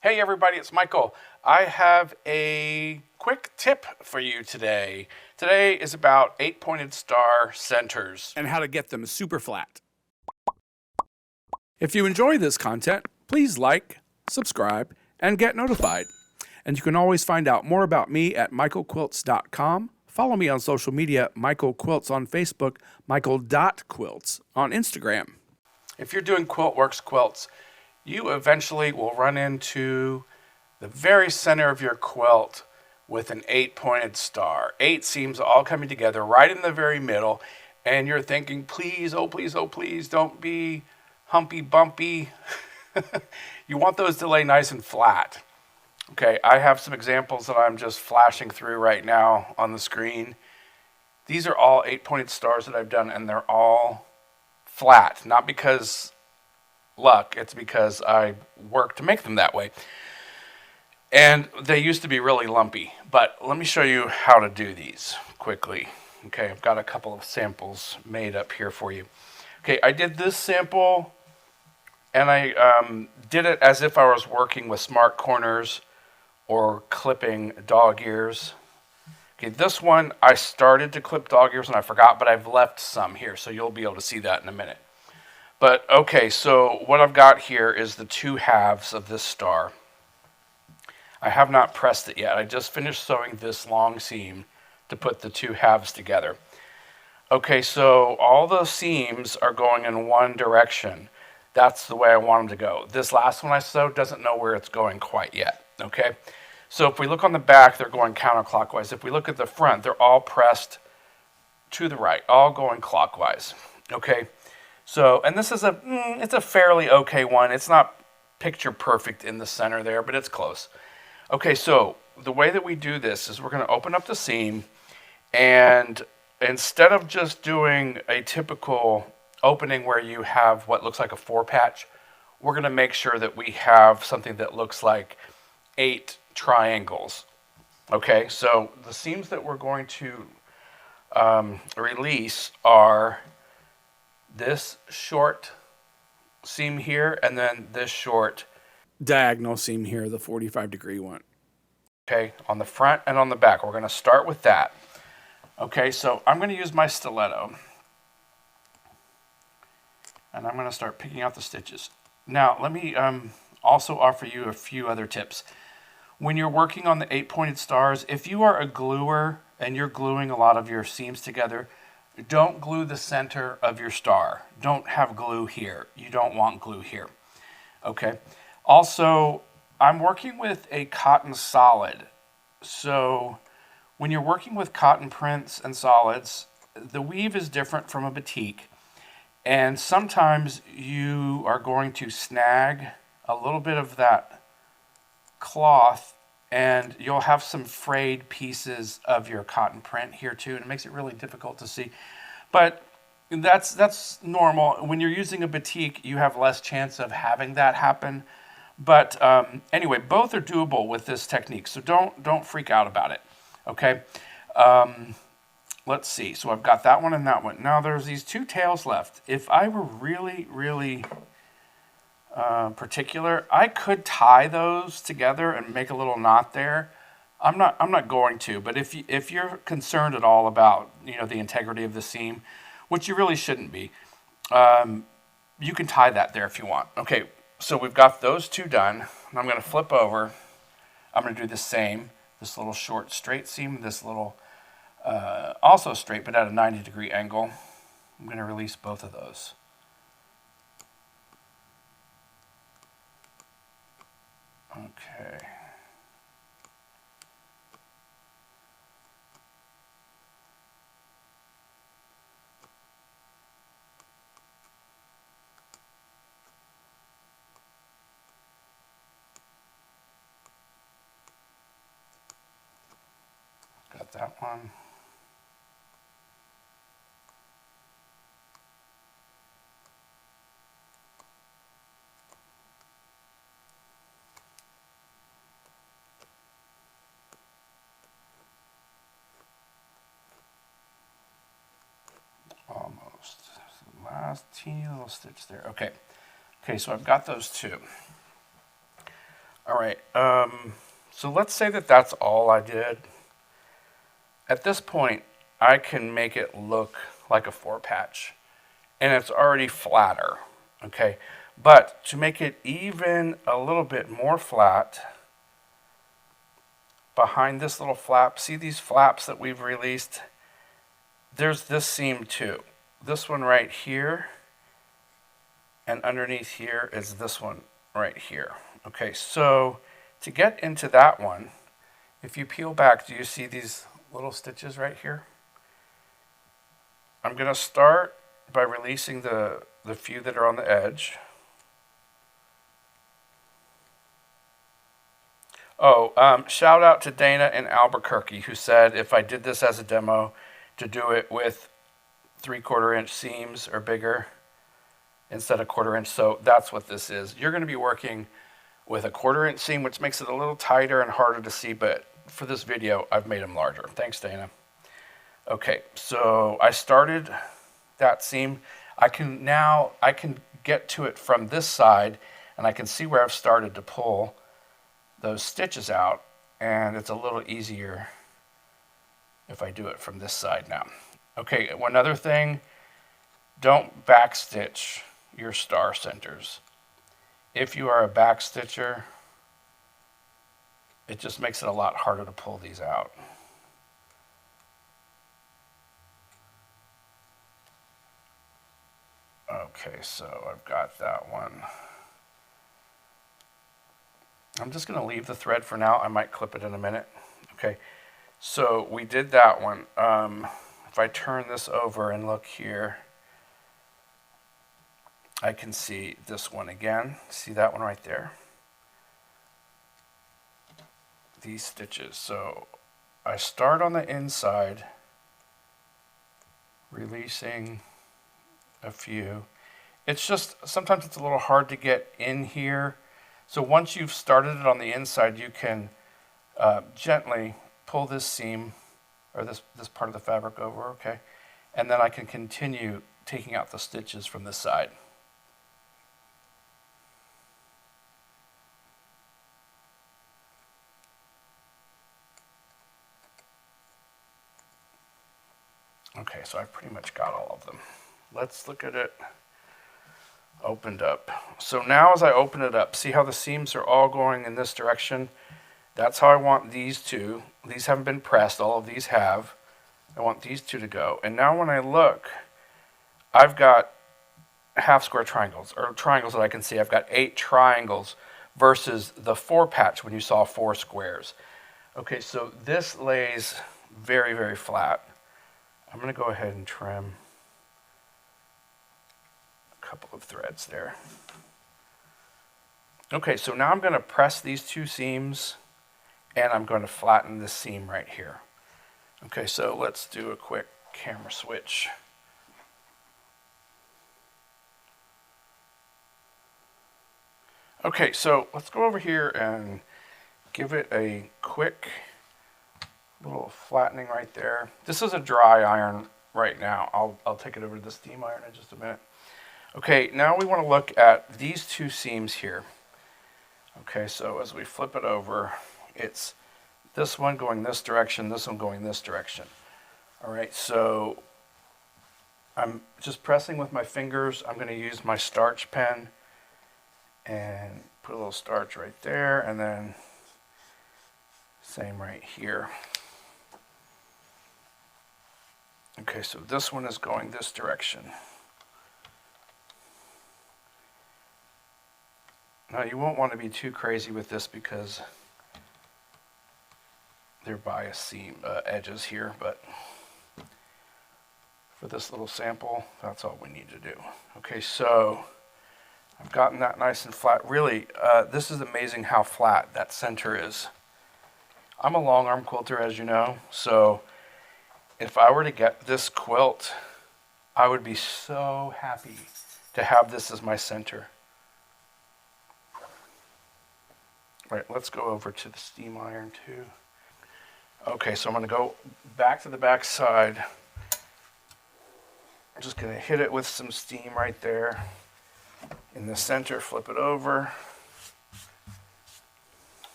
Hey everybody, it's Michael. I have a quick tip for you today. Today is about 8-pointed star centers and how to get them super flat. If you enjoy this content, please like, subscribe, and get notified. And you can always find out more about me at michaelquilts.com. Follow me on social media, Michael Quilts on Facebook, michael.quilts on Instagram. If you're doing QuiltWorks quilts, you eventually will run into the very center of your quilt with an 8-pointed star. 8 seams all coming together right in the very middle, and you're thinking, please, oh please, oh please, don't be humpy bumpy. You want those to lay nice and flat. Okay, I have some examples that I'm just flashing through right now on the screen. These are all 8-pointed stars that I've done, and they're all flat. Not because luck, it's because I worked to make them that way. And they used to be really lumpy, but let me show you how to do these quickly. Okay, I've got a couple of samples made up here for you. Okay, I did this sample, and I did it as if I was working with smart corners or clipping dog ears. Okay, this one I started to clip dog ears and I forgot, but I've left some here, so you'll be able to see that in a minute. But okay, so what I've got here is the two halves of this star. I have not pressed it yet. I just finished sewing this long seam to put the two halves together. Okay, so all the seams are going in one direction. That's the way I want them to go. This last one I sewed doesn't know where it's going quite yet, okay? So if we look on the back, they're going counterclockwise. If we look at the front, they're all pressed to the right, all going clockwise, okay? So, and this is it's a fairly okay one. It's not picture perfect in the center there, but it's close. Okay, so the way that we do this is we're going to open up the seam, and instead of just doing a typical opening where you have what looks like a 4-patch, we're going to make sure that we have something that looks like 8 triangles. Okay, so the seams that we're going to release are this short seam here and then this short diagonal seam here, the 45-degree one. Okay, on the front and on the back. We're going to start with that. Okay, so I'm going to use my stiletto, and I'm going to start picking out the stitches. Now, let me also offer you a few other tips. When you're working on the 8-pointed stars, if you are a gluer and you're gluing a lot of your seams together, don't glue the center of your star. Don't have glue here. You don't want glue here. Okay. Also, I'm working with a cotton solid. So when you're working with cotton prints and solids, the weave is different from a batik. And sometimes you are going to snag a little bit of that cloth, and you'll have some frayed pieces of your cotton print here too, and it makes it really difficult to see. But that's normal. When you're using a batik, you have less chance of having that happen. But anyway, both are doable with this technique, so don't freak out about it. Okay. Let's see. So I've got that one and that one. Now there's these two tails left. If I were really particular, I could tie those together and make a little knot there. I'm not going to, but if you're concerned at all about the integrity of the seam, which you really shouldn't be, you can tie that there if you want. Okay, so we've got those two done. I'm going to flip over. I'm going to do the same. This little short straight seam, this little also straight but at a 90-degree angle. I'm going to release both of those. Okay. Got that one. Almost. Last teeny little stitch there. Okay. Okay, so I've got those two. All right, so let's say that that's all I did. At this point, I can make it look like a 4-patch, and it's already flatter, okay? But to make it even a little bit more flat, behind this little flap, see these flaps that we've released? There's this seam too. This one right here, and underneath here is this one right here. Okay, so to get into that one, if you peel back, do you see these little stitches right here? I'm going to start by releasing the few that are on the edge. Oh, shout out to Dana in Albuquerque who said if I did this as a demo to do it with 3/4 inch seams or bigger instead of 1/4 inch. So that's what this is. You're going to be working with a 1/4 inch seam, which makes it a little tighter and harder to see, but for this video, I've made them larger. Thanks, Dana. Okay, so I started that seam. I can get to it from this side, and I can see where I've started to pull those stitches out, and it's a little easier if I do it from this side now. Okay, one other thing, don't backstitch your star centers. If you are a backstitcher, it just makes it a lot harder to pull these out. Okay, so I've got that one. I'm just going to leave the thread for now. I might clip it in a minute. Okay, so we did that one. If I turn this over and look here, I can see this one again. See that one right there? These stitches. So I start on the inside, releasing a few. It's just, sometimes it's a little hard to get in here. So once you've started it on the inside, you can gently pull this seam or this part of the fabric over, okay? And then I can continue taking out the stitches from this side. Okay, so I've pretty much got all of them. Let's look at it opened up. So now as I open it up, see how the seams are all going in this direction? That's how I want these two. These haven't been pressed, all of these have. I want these two to go. And now when I look, I've got half square triangles, or triangles that I can see. I've got 8 triangles versus the 4-patch when you saw 4 squares. Okay, so this lays very, very flat. I'm going to go ahead and trim a couple of threads there. Okay, so now I'm going to press these 2 seams, and I'm going to flatten this seam right here. Okay, so let's do a quick camera switch. Okay, so let's go over here and give it a quick little flattening right there. This is a dry iron right now. I'll take it over to the steam iron in just a minute. Okay, now we want to look at these 2 seams here. Okay, so as we flip it over, it's this one going this direction, this one going this direction. All right, so I'm just pressing with my fingers. I'm going to use my starch pen and put a little starch right there, and then same right here. Okay, so this one is going this direction. Now you won't want to be too crazy with this because they're bias seam edges here, but for this little sample, that's all we need to do. Okay, so I've gotten that nice and flat. Really, this is amazing how flat that center is. I'm a long arm quilter, as you know, so if I were to get this quilt, I would be so happy to have this as my center. Right, let's go over to the steam iron too. Okay, so I'm going to go back to the back side. I'm just going to hit it with some steam right there in the center, flip it over.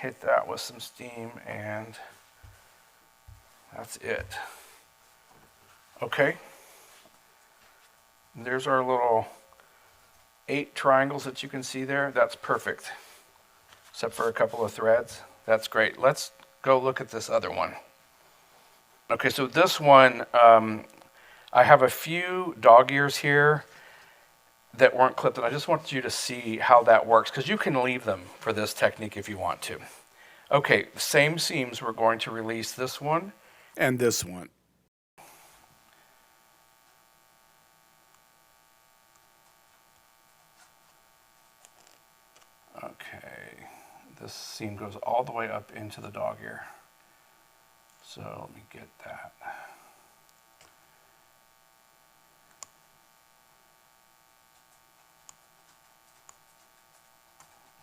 hit that with some steam, and that's it. Okay. And there's our little 8 triangles that you can see there. That's perfect, except for a couple of threads. That's great. Let's go look at this other one. Okay, so this one, I have a few dog ears here that weren't clipped, and I just want you to see how that works, because you can leave them for this technique if you want to. Okay, same seams, we're going to release this one. And this one. Okay, this seam goes all the way up into the dog ear. So let me get that.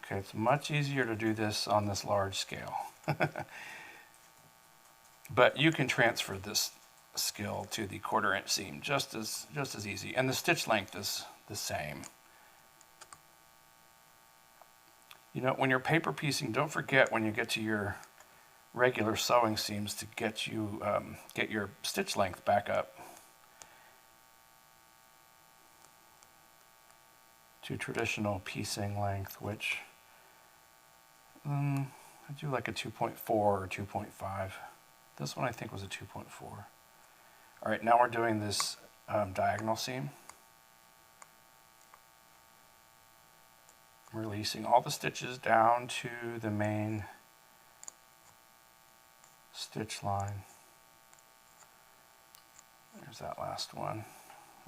Okay, it's much easier to do this on this large scale. But you can transfer this skill to the 1/4 inch seam just as easy. And the stitch length is the same. You know, when you're paper piecing, don't forget when you get to your regular sewing seams to get your stitch length back up to traditional piecing length, which I do like a 2.4 or 2.5. This one I think was a 2.4. All right, now we're doing this diagonal seam. I'm releasing all the stitches down to the main stitch line. There's that last one.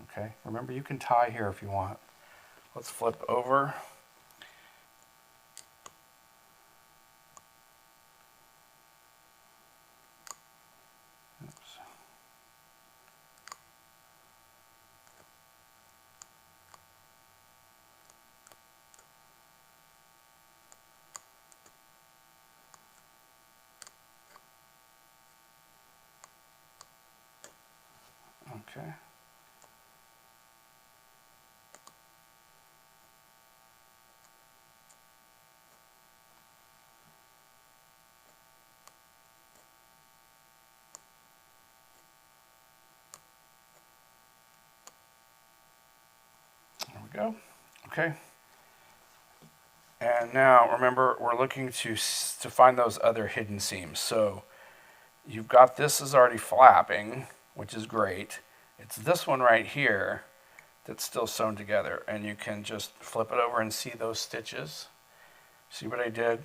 Okay, remember you can tie here if you want. Let's flip over. Oops. Okay. There we go. Okay. And now remember, we're looking to find those other hidden seams. So you've got this is already flapping, which is great. It's this one right here that's still sewn together, and you can just flip it over and see those stitches. See what I did?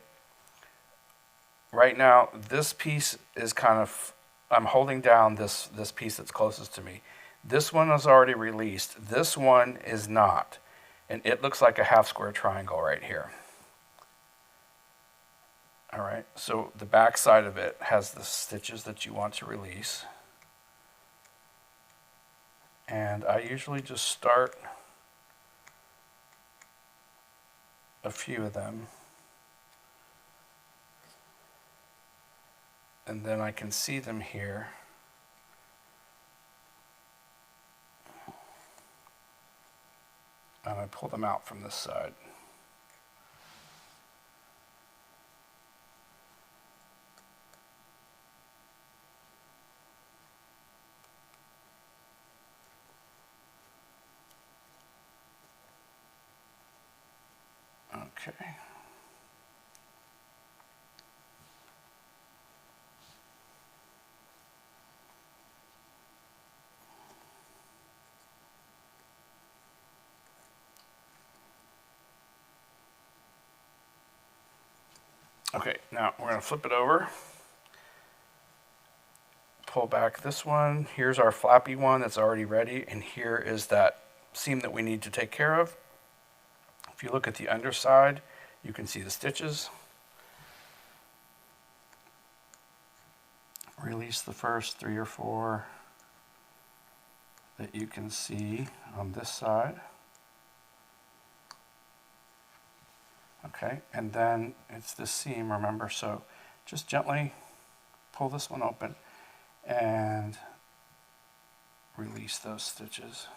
Right now, this piece is kind of, I'm holding down this piece that's closest to me. This one is already released. This one is not. And it looks like a half square triangle right here. All right, so the back side of it has the stitches that you want to release. And I usually just start a few of them. And then I can see them here. And I pull them out from this side. Okay. Okay, now we're going to flip it over. Pull back this one. Here's our flappy one that's already ready, and here is that seam that we need to take care of. If you look at the underside, you can see the stitches. Release the first 3 or 4 that you can see on this side. Okay, and then it's this seam, remember, so just gently pull this one open and release those stitches.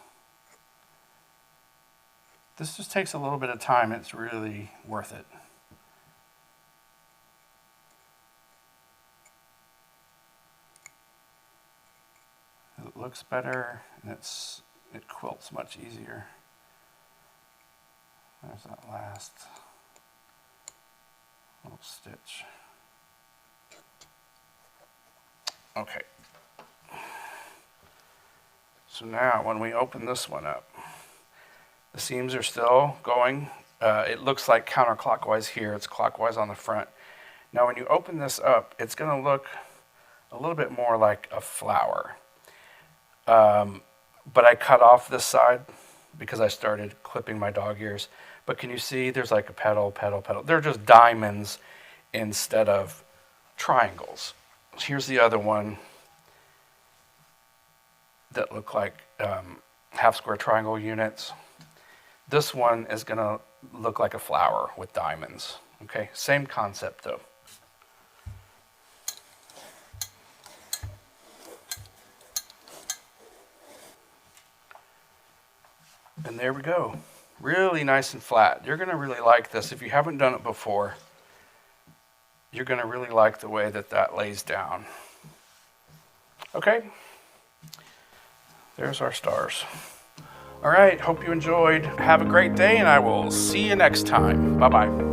This just takes a little bit of time. It's really worth it. looks better, and it quilts much easier. There's that last little stitch. Okay. So now when we open this one up, the seams are still going. It looks like counterclockwise here. It's clockwise on the front. Now when you open this up, it's going to look a little bit more like a flower. But I cut off this side because I started clipping my dog ears. But can you see there's like a petal, petal, petal. They're just diamonds instead of triangles. Here's the other one that look like half square triangle units. This one is going to look like a flower with diamonds. Okay, same concept though. And there we go. Really nice and flat. You're going to really like this. If you haven't done it before, you're going to really like the way that that lays down. Okay. There's our stars. All right, hope you enjoyed. Have a great day, and I will see you next time. Bye-bye.